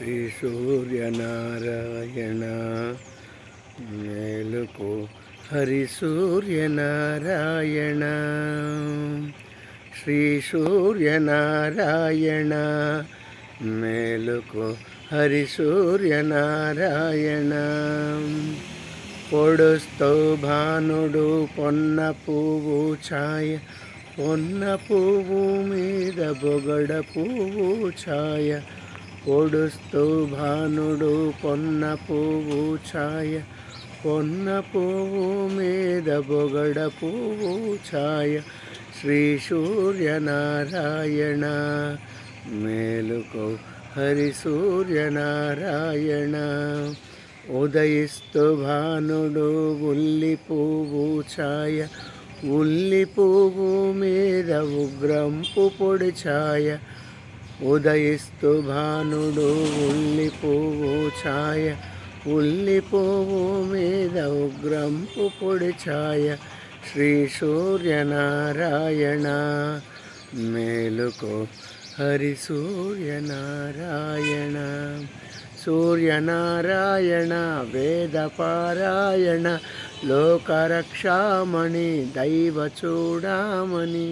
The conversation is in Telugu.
శ్రీ సూర్యనారాయణ మేలుకో హరి సూర్యనారాయణ శ్రీ సూర్యనారాయణ మేలుకో హరి సూర్యనారాయణ పొడుస్తూ భానుడు పొన్న పువ్వు ఛాయ పొన్న పువ్వు మీద బొగడ పువ్వు ఛాయ పొడుస్తూ భానుడు పొన్న పువ్వు ఛాయ పొన్న పువ్వు మీద బొగడ పువ్వు ఛాయ శ్రీ సూర్యనారాయణ మేలుకో హరి సూర్యనారాయణ ఉదయిస్తూ భానుడు ఉల్లి పువ్వు ఛాయ ఉల్లి పువ్వు మీద ఉగ్రంపు పొడి ఛాయ ఉదయిస్తూ భానుడు ఉల్లి పువ్వు ఛాయ ఉల్లి పువ్వు మీద ఉగ్రంపు పొడి ఛాయ శ్రీ సూర్యనారాయణ మేలుకో హరి సూర్యనారాయణ సూర్యనారాయణ వేదపారాయణ లోకరక్షామణి దైవ చూడామణి.